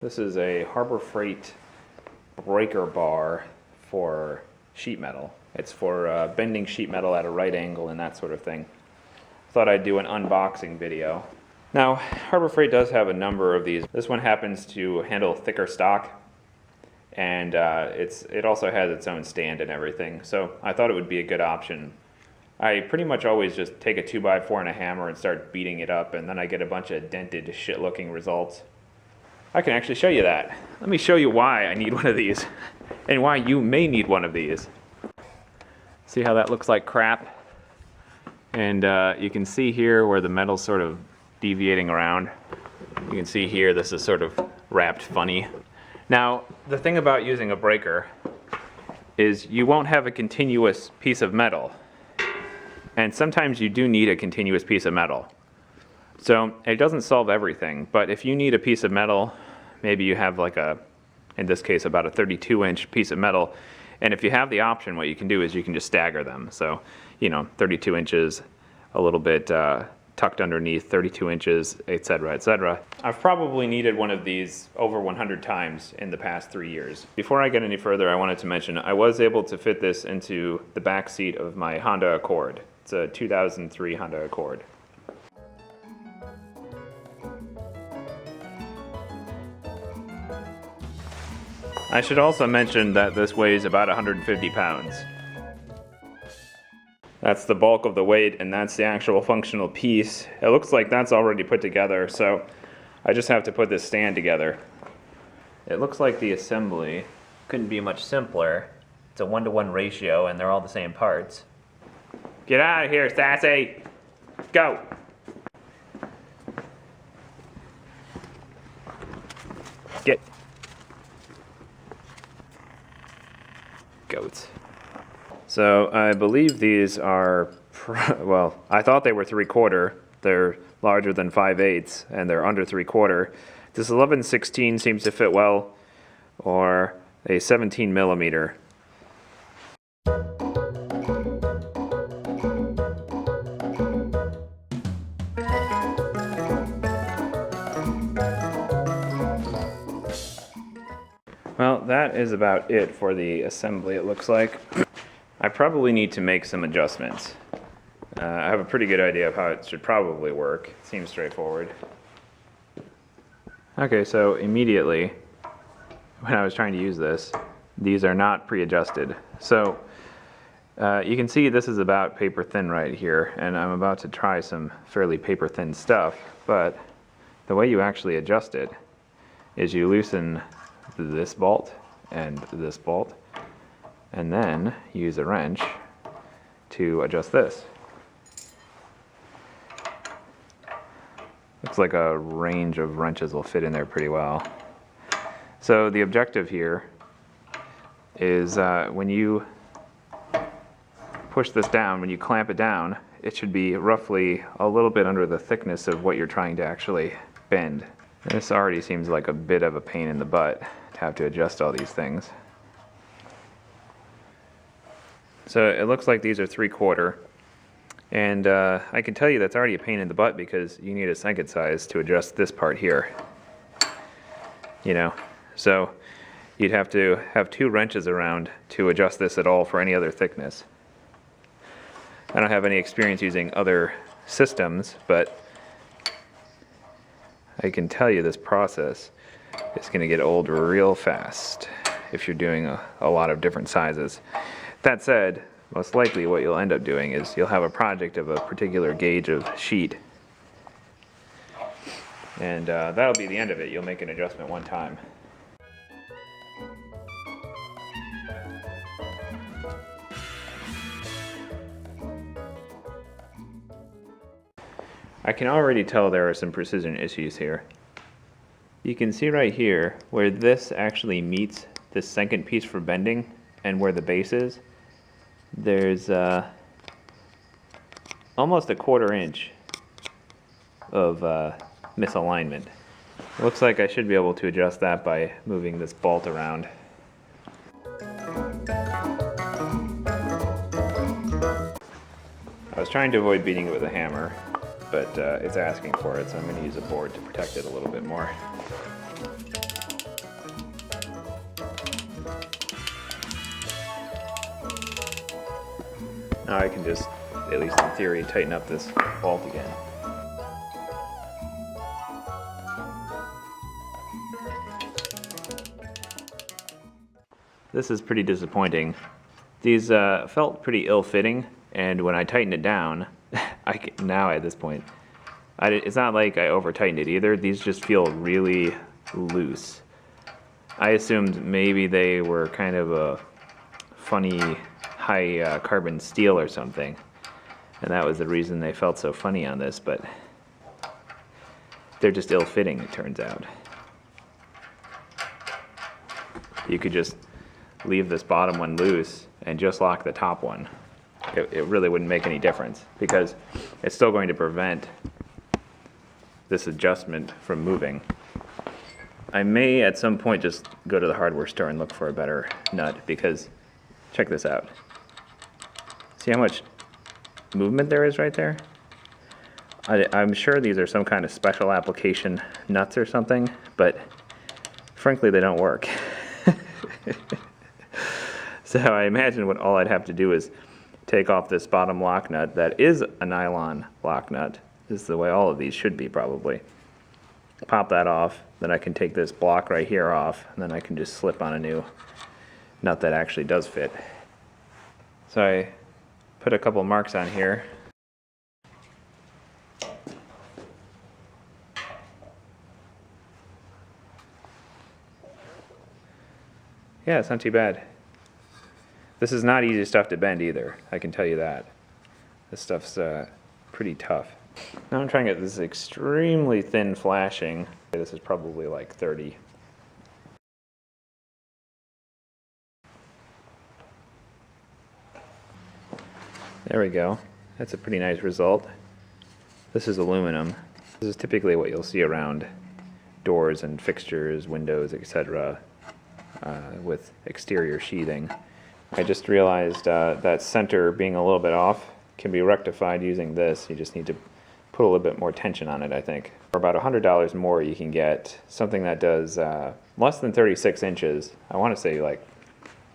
This is a Harbor Freight breaker bar for sheet metal. It's for bending sheet metal at a right angle and that sort of thing. Thought I'd do an unboxing video. Now, Harbor Freight does have a number of these. This one happens to handle thicker stock, and it also has its own stand and everything, so I thought it would be a good option. I pretty much always just take a 2x4 and a hammer and start beating it up, and then I get a bunch of dented, shit-looking results. I can actually show you that. Let me show you why I need one of these, and why you may need one of these. See how that looks like crap? And you can see here where the metal's sort of deviating around. You can see here this is sort of wrapped funny. Now, the thing about using a breaker is you won't have a continuous piece of metal. And sometimes you do need a continuous piece of metal. So it doesn't solve everything, but if you need a piece of metal, maybe you have like in this case, about a 32-inch piece of metal, and if you have the option, what you can do is you can just stagger them. So, 32 inches, a little bit tucked underneath, 32 inches, etc., etc. I've probably needed one of these over 100 times in the past 3 years. Before I get any further, I wanted to mention I was able to fit this into the back seat of my Honda Accord. It's a 2003 Honda Accord. I should also mention that this weighs about 150 pounds. That's the bulk of the weight, and that's the actual functional piece. It looks like that's already put together, so I just have to put this stand together. It looks like the assembly couldn't be much simpler. It's a 1-to-1 ratio, and they're all the same parts. Get out of here, Sassy! Go! Get. Goats. So I believe these are, well, I thought they were 3/4. They're larger than 5/8, and they're under 3/4. This 11/16 seems to fit well, or a 17 millimeter. Well, that is about it for the assembly, it looks like. I probably need to make some adjustments. I have a pretty good idea of how it should probably work. It seems straightforward. Okay, so immediately, when I was trying to use this, these are not pre-adjusted. So you can see this is about paper thin right here, and I'm about to try some fairly paper thin stuff, but the way you actually adjust it is you loosen this bolt and this bolt, and then use a wrench to adjust this. Looks like a range of wrenches will fit in there pretty well. So the objective here is when you push this down, when you clamp it down, it should be roughly a little bit under the thickness of what you're trying to actually bend. This already seems like a bit of a pain in the butt to have to adjust all these things. So it looks like these are 3/4, and I can tell you that's already a pain in the butt because you need a second size to adjust this part here. So you'd have to have 2 wrenches around to adjust this at all for any other thickness. I don't have any experience using other systems, but I can tell you this process is going to get old real fast if you're doing a lot of different sizes. That said, most likely what you'll end up doing is you'll have a project of a particular gauge of sheet, and that'll be the end of it. You'll make an adjustment one time. I can already tell there are some precision issues here. You can see right here where this actually meets the second piece for bending and where the base is. There's almost a 1/4 inch of misalignment. It looks like I should be able to adjust that by moving this bolt around. I was trying to avoid beating it with a hammer, but it's asking for it, so I'm going to use a board to protect it a little bit more. Now I can just, at least in theory, tighten up this bolt again. This is pretty disappointing. These felt pretty ill-fitting, and when I tightened it down, now at this point, it's not like I over-tightened it either. These just feel really loose. I assumed maybe they were kind of a funny high carbon steel or something, and that was the reason they felt so funny on this, but they're just ill-fitting, it turns out. You could just leave this bottom one loose and just lock the top one. It really wouldn't make any difference because it's still going to prevent this adjustment from moving. I may at some point just go to the hardware store and look for a better nut because, check this out. See how much movement there is right there? I'm sure these are some kind of special application nuts or something, but frankly they don't work. So I imagine what all I'd have to do is take off this bottom lock nut that is a nylon lock nut. This is the way all of these should be probably. Pop that off, then I can take this block right here off, and then I can just slip on a new nut that actually does fit. So I put a couple marks on here. Yeah, it's not too bad. This is not easy stuff to bend either, I can tell you that. This stuff's pretty tough. Now I'm trying to get this extremely thin flashing. This is probably like 30. There we go. That's a pretty nice result. This is aluminum. This is typically what you'll see around doors and fixtures, windows, etc. With exterior sheathing. I just realized that center being a little bit off can be rectified using this. You just need to put a little bit more tension on it, I think. For about $100 more, you can get something that does less than 36 inches. I want to say like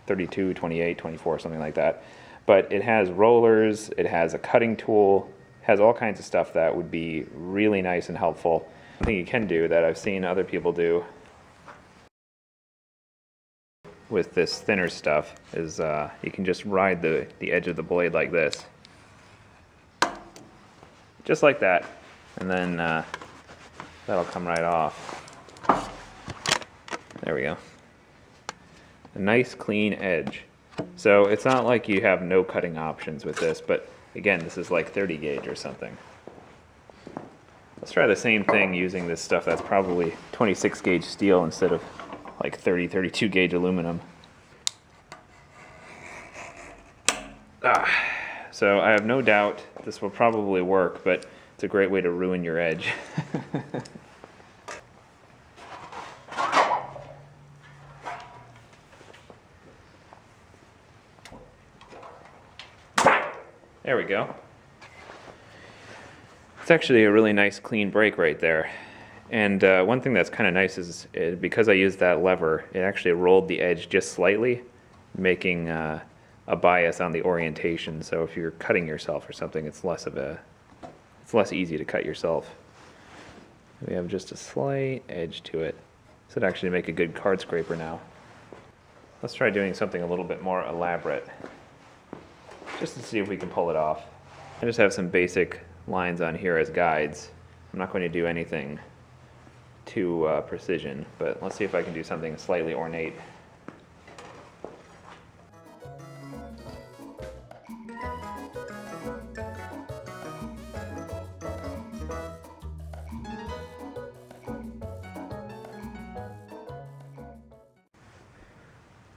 32, 28, 24, something like that. But it has rollers, it has a cutting tool, has all kinds of stuff that would be really nice and helpful. One thing you can do that I've seen other people do with this thinner stuff is you can just ride the edge of the blade like this. Just like that. And then that'll come right off. There we go. A nice clean edge. So it's not like you have no cutting options with this, but again, this is like 30 gauge or something. Let's try the same thing using this stuff that's probably 26 gauge steel instead of like 30, 32 gauge aluminum. So I have no doubt this will probably work, but it's a great way to ruin your edge. There we go. It's actually a really nice clean break right there. And one thing that's kind of nice is because I used that lever, it actually rolled the edge just slightly, making a bias on the orientation. So if you're cutting yourself or something, it's less easy to cut yourself. We have just a slight edge to it. This would actually make a good card scraper now. Let's try doing something a little bit more elaborate, just to see if we can pull it off. I just have some basic lines on here as guides. I'm not going to do anything too precision, but let's see if I can do something slightly ornate.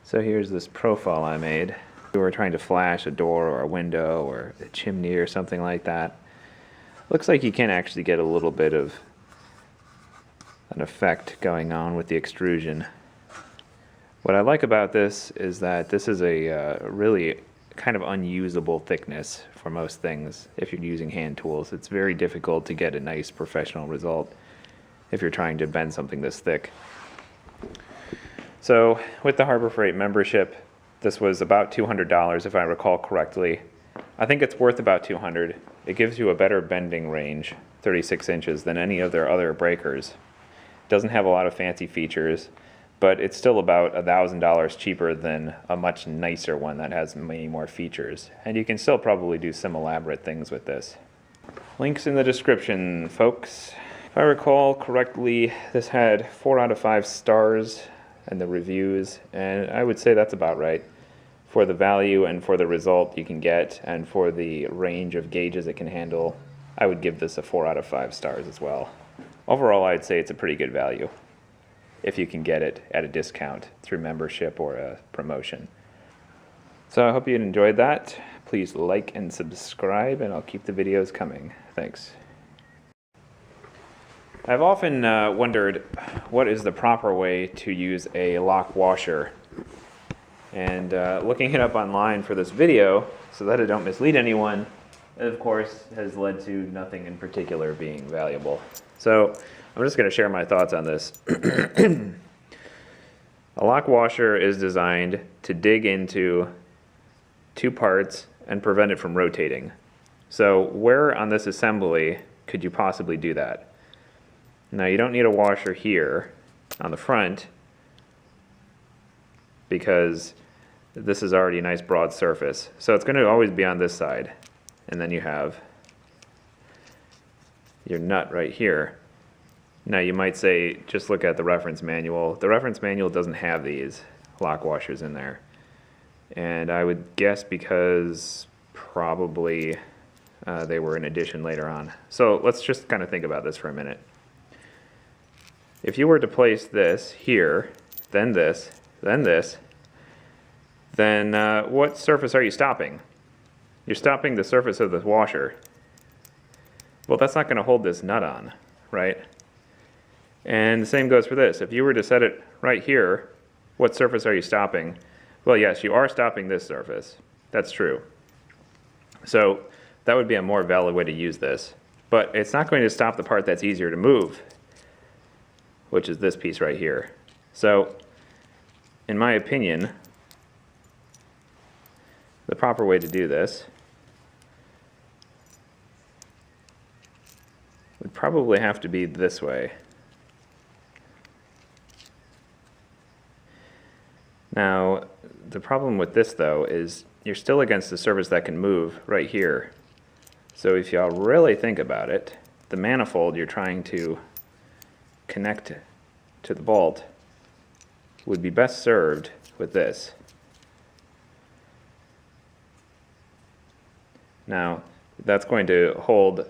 So here's this profile I made. We were trying to flash a door or a window or a chimney or something like that. Looks like you can actually get a little bit of an effect going on with the extrusion. What I like about this is that this is a really kind of unusable thickness for most things if you're using hand tools. It's very difficult to get a nice professional result if you're trying to bend something this thick. So with the Harbor Freight membership, this was about $200 if I recall correctly. I think it's worth about 200. It gives you a better bending range, 36 inches, than any of their other breakers. It doesn't have a lot of fancy features, but it's still about $1,000 cheaper than a much nicer one that has many more features. And you can still probably do some elaborate things with this. Links in the description, folks. If I recall correctly, this had 4 out of 5 stars in the reviews, and I would say that's about right. For the value and for the result you can get, and for the range of gauges it can handle, I would give this a 4 out of 5 stars as well. Overall, I'd say it's a pretty good value if you can get it at a discount through membership or a promotion. So I hope you enjoyed that. Please like and subscribe, and I'll keep the videos coming. Thanks. I've often wondered what is the proper way to use a lock washer. And looking it up online for this video, so that I don't mislead anyone, of course, has led to nothing in particular being valuable. So I'm just going to share my thoughts on this. A lock washer is designed to dig into 2 parts and prevent it from rotating. So where on this assembly could you possibly do that? Now you don't need a washer here on the front, because this is already a nice broad surface. So it's going to always be on this side. And then you have your nut right here. Now you might say, just look at the reference manual. The reference manual doesn't have these lock washers in there. And I would guess because probably they were an addition later on. So let's just kind of think about this for a minute. If you were to place this here, then this, then this, then what surface are you stopping? You're stopping the surface of the washer. Well, that's not going to hold this nut on, right? And the same goes for this. If you were to set it right here, what surface are you stopping? Well, yes, you are stopping this surface. That's true. So that would be a more valid way to use this. But it's not going to stop the part that's easier to move, which is this piece right here. So, in my opinion, the proper way to do this would probably have to be this way. Now, the problem with this, though, is you're still against the surface that can move right here. So if y'all really think about it, the manifold you're trying to connect to the bolt would be best served with this. Now, that's going to hold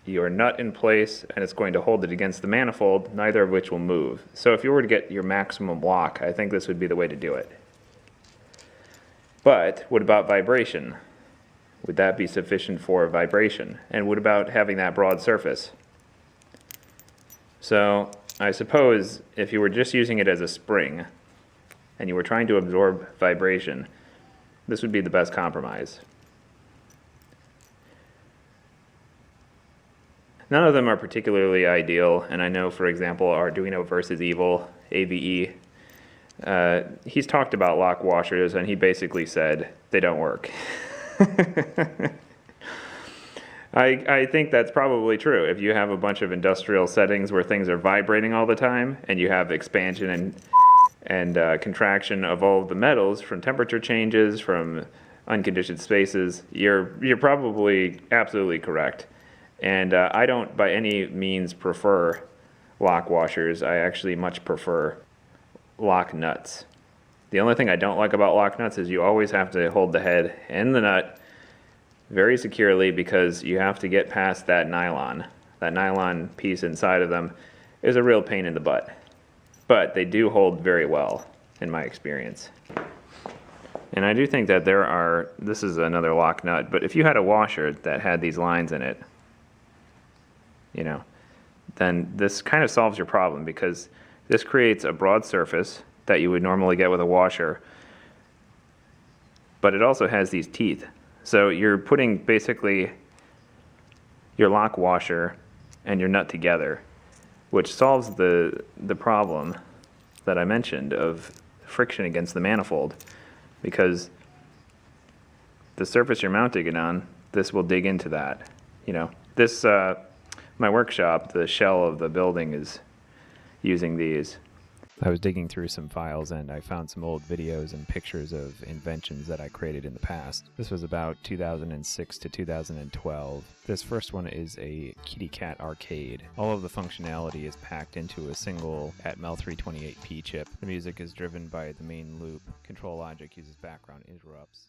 your nut in place, and it's going to hold it against the manifold, neither of which will move. So if you were to get your maximum lock, I think this would be the way to do it. But what about vibration? Would that be sufficient for vibration? And what about having that broad surface? So I suppose if you were just using it as a spring and you were trying to absorb vibration, this would be the best compromise. None of them are particularly ideal, and I know, for example, Arduino versus Evil, AVE, he's talked about lock washers, and he basically said they don't work. I think that's probably true. If you have a bunch of industrial settings where things are vibrating all the time, and you have expansion and contraction of all of the metals from temperature changes, from unconditioned spaces, you're probably absolutely correct. And I don't by any means prefer lock washers. I actually much prefer lock nuts. The only thing I don't like about lock nuts is you always have to hold the head and the nut very securely, because you have to get past that nylon. That nylon piece inside of them is a real pain in the butt. But they do hold very well, in my experience. And I do think that this is another lock nut, but if you had a washer that had these lines in it, then this kind of solves your problem, because this creates a broad surface that you would normally get with a washer, but it also has these teeth. So you're putting basically your lock washer and your nut together, which solves the problem that I mentioned of friction against the manifold, because the surface you're mounting it on, this will dig into that. You know, this, my workshop, the shell of the building is using these. I was digging through some files and I found some old videos and pictures of inventions that I created in the past. This was about 2006 to 2012. This first one is a kitty cat arcade. All of the functionality is packed into a single Atmel 328P chip. The music is driven by the main loop. Control logic uses background interrupts.